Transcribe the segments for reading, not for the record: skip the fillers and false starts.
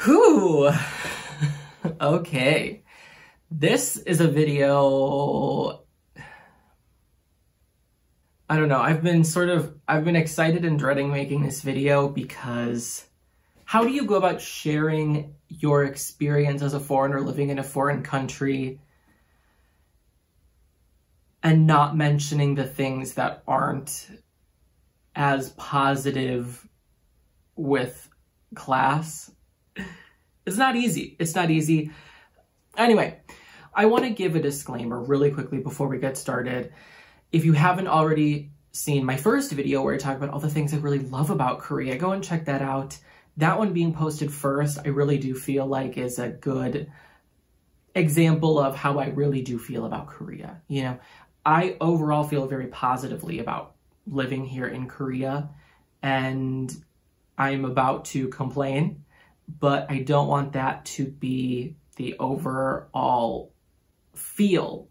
Whew. Okay. This is a video. I don't know. I've been excited and dreading making this video because how do you go about sharing your experience as a foreigner living in a foreign country and not mentioning the things that aren't as positive with class? It's not easy. It's not easy. Anyway, I want to give a disclaimer really quickly before we get started. If you haven't already seen my first video where I talk about all the things I really love about Korea, go and check that out. That one being posted first, I really do feel like is a good example of how I really do feel about Korea. You know, I overall feel very positively about living here in Korea, and I'm about to complain, but I don't want that to be the overall feel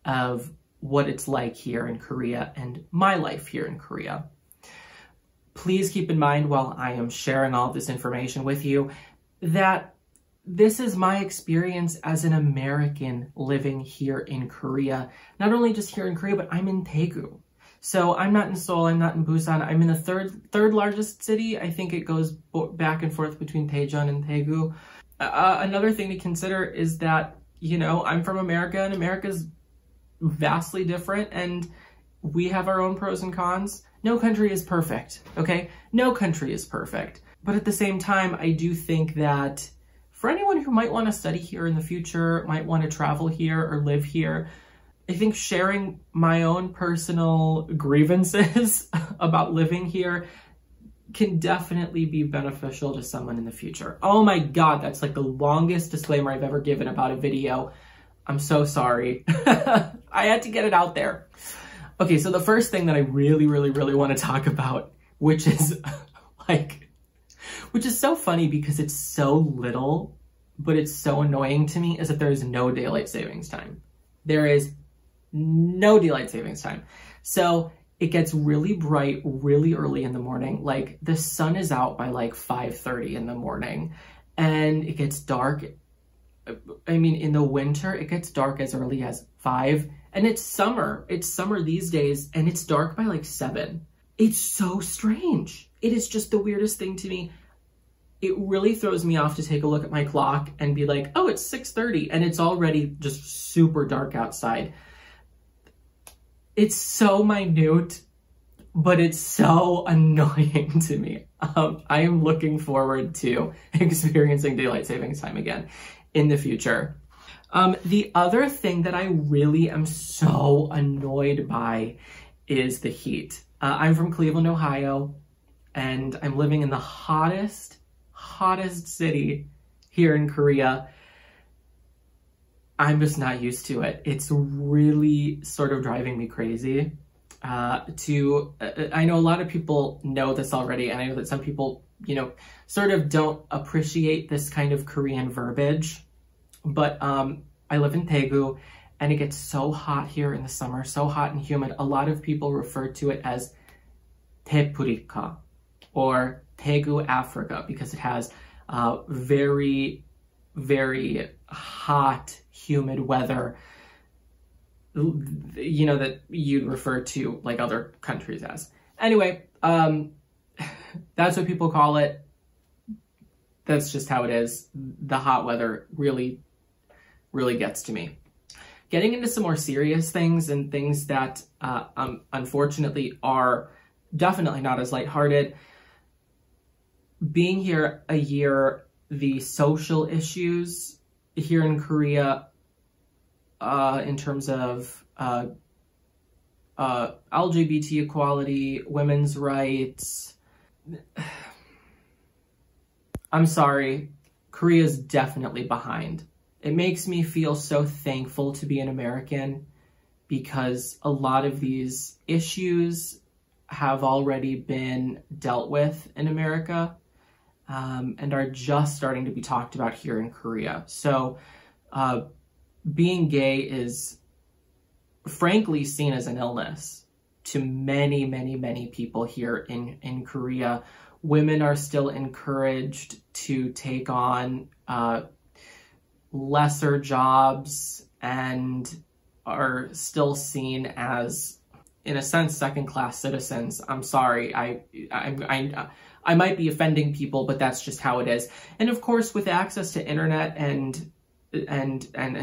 of what it's like here in Korea and my life here in Korea. Please keep in mind while I am sharing all of this information with you that this is my experience as an American living here in Korea. Not only just here in Korea, but I'm in Daegu. So I'm not in Seoul, I'm not in Busan, I'm in the third largest city. I think it goes back and forth between Daejeon and Daegu. Another thing to consider is that, you know, I'm from America and America's vastly different and we have our own pros and cons. No country is perfect, okay? No country is perfect. But at the same time, I do think that for anyone who might want to study here in the future, might want to travel here or live here, I think sharing my own personal grievances about living here can definitely be beneficial to someone in the future. Oh my God, that's like the longest disclaimer I've ever given about a video. I'm so sorry. I had to get it out there. Okay, so the first thing that I really want to talk about, which is so funny because it's so little, but it's so annoying to me, is that there is no daylight savings time. There is no daylight savings time. So it gets really bright really early in the morning. Like the sun is out by like 5:30 in the morning and it gets dark. I mean, in the winter, it gets dark as early as 5 and it's summer. It's summer these days and it's dark by like 7. It's so strange. It is just the weirdest thing to me. It really throws me off to take a look at my clock and be like, oh, it's 6:30 and it's already just super dark outside. It's so minute, but it's so annoying to me. I am looking forward to experiencing daylight savings time again in the future. The other thing that I really am so annoyed by is the heat. I'm from Cleveland, Ohio, and I'm living in the hottest city here in Korea. I'm just not used to it. It's really sort of driving me crazy. I know a lot of people know this already, and I know that some people, you know, sort of don't appreciate this kind of Korean verbiage, but I live in Daegu, and it gets so hot here in the summer, so hot and humid. A lot of people refer to it as Daepurika, or Daegu, Africa, because it has very hot, humid weather, you know, that you'd refer to like other countries as. Anyway, that's what people call it. That's just how it is. The hot weather really gets to me. Getting into some more serious things and things that unfortunately are definitely not as lighthearted. Being here a year, the social issues here in Korea in terms of LGBT equality, women's rights. I'm sorry, Korea's definitely behind. It makes me feel so thankful to be an American because a lot of these issues have already been dealt with in America. And are just starting to be talked about here in Korea. So being gay is frankly seen as an illness to many people here in Korea, Women are still encouraged to take on lesser jobs and are still seen as, in a sense, second-class citizens. I'm sorry, I might be offending people, but that's just how it is. And of course, with access to internet and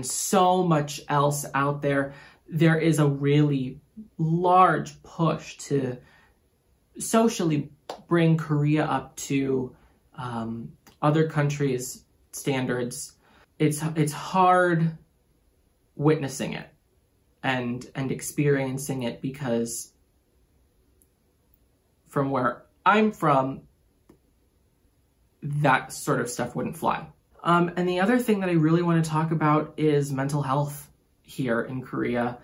so much else out there, there is a really large push to socially bring Korea up to other countries' standards. It's hard witnessing it and experiencing it, because from where I'm from, that sort of stuff wouldn't fly. And the other thing that I really want to talk about is mental health here in Korea.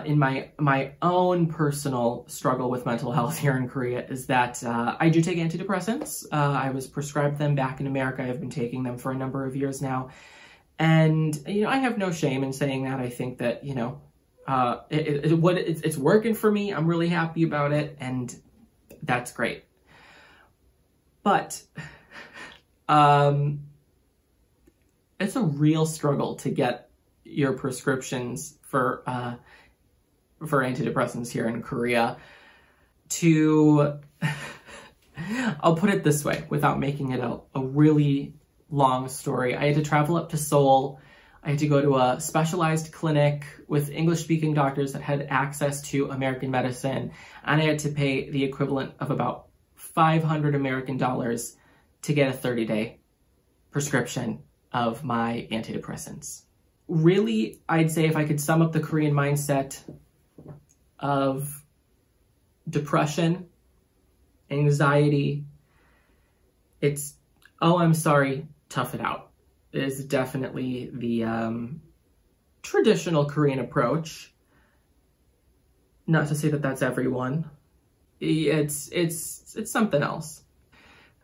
In my own personal struggle with mental health here in Korea is that I do take antidepressants. I was prescribed them back in America. I've been taking them for a number of years now. And, I have no shame in saying that. I think that, it's working for me. I'm really happy about it, and that's great. But it's a real struggle to get your prescriptions for antidepressants here in Korea. I'll put it this way, without making it a really long story. I had to travel up to Seoul. I had to go to a specialized clinic with English-speaking doctors that had access to American medicine, and I had to pay the equivalent of about $500 American dollars to get a 30-day prescription of my antidepressants. Really, I'd say if I could sum up the Korean mindset of depression, anxiety, it's, oh, I'm sorry, tough it out, is definitely the traditional Korean approach. Not to say that that's everyone. It's something else.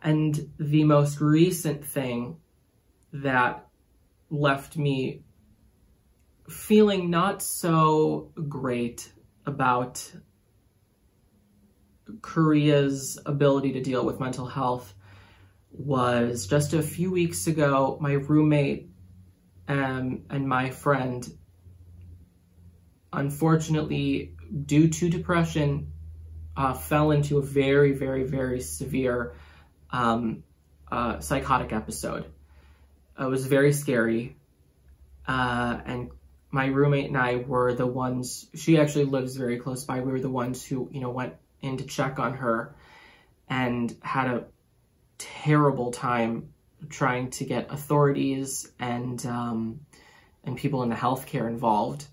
And the most recent thing that left me feeling not so great about Korea's ability to deal with mental health was just a few weeks ago. My roommate and my friend, unfortunately, due to depression, fell into a very, very, very severe psychotic episode. It was very scary, and my roommate and I were the ones, she actually lives very close by, we were the ones who, went in to check on her and had a terrible time trying to get authorities and people in the healthcare involved,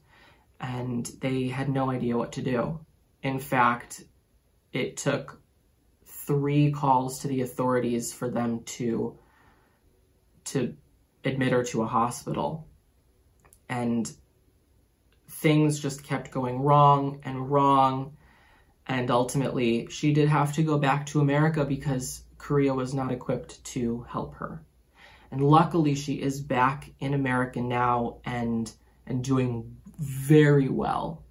and they had no idea what to do. In fact, it took 3 calls to the authorities for them to admit her to a hospital. And things just kept going wrong, and ultimately she did have to go back to America because Korea was not equipped to help her. And luckily she is back in America now and doing very well.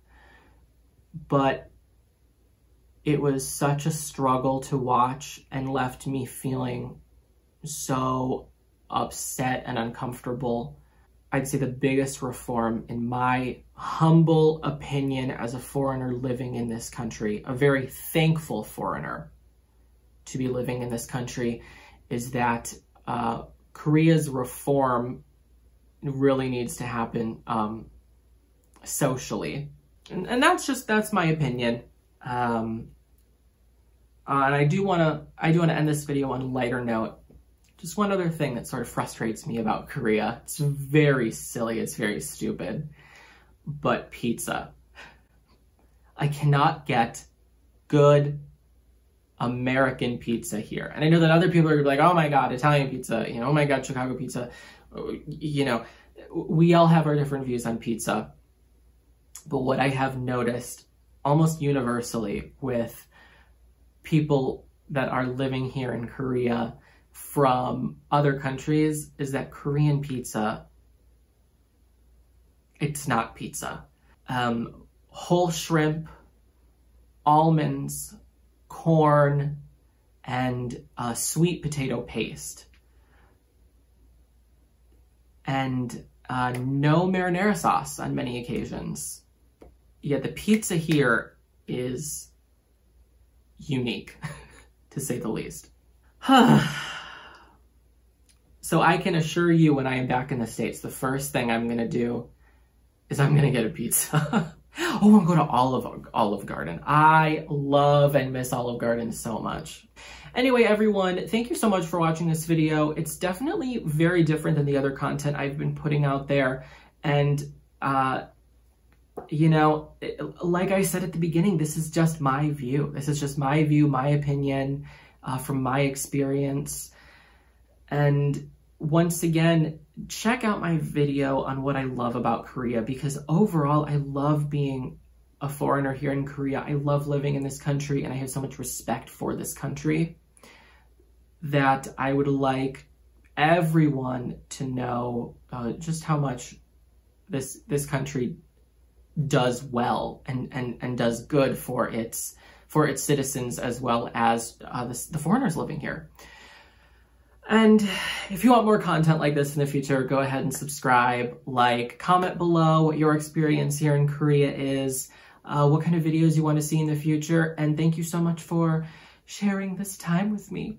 But it was such a struggle to watch and left me feeling so upset and uncomfortable. I'd say the biggest reform, in my humble opinion as a foreigner living in this country, a very thankful foreigner to be living in this country, is that Korea's reform really needs to happen socially. And that's my opinion. And I do want to end this video on a lighter note. Just one other thing that sort of frustrates me about Korea. It's very silly, it's very stupid, but pizza. I cannot get good American pizza here. And I know that other people are like, oh my God, Italian pizza, oh my God, Chicago pizza. We all have our different views on pizza. But what I have noticed almost universally with people that are living here in Korea from other countries is that Korean pizza, it's not pizza. Whole shrimp, almonds, corn, and sweet potato paste. And no marinara sauce on many occasions. Yet the pizza here is unique, to say the least. So I can assure you, when I am back in the States, the first thing I'm gonna do is I'm gonna get a pizza. Oh, I'm going to Olive Garden. I love and miss Olive Garden so much. Anyway, everyone, thank you so much for watching this video. It's definitely very different than the other content I've been putting out there. And, you know, like I said at the beginning, this is just my view. This is just my view, my opinion, from my experience. And once again, check out my video on what I love about Korea, because overall, I love being a foreigner here in Korea. I love living in this country, and I have so much respect for this country that I would like everyone to know just how much this country does well and does good for its citizens, as well as the foreigners living here. And if you want more content like this in the future, go ahead and subscribe, like, comment below what your experience here in Korea is, what kind of videos you want to see in the future, and thank you so much for sharing this time with me.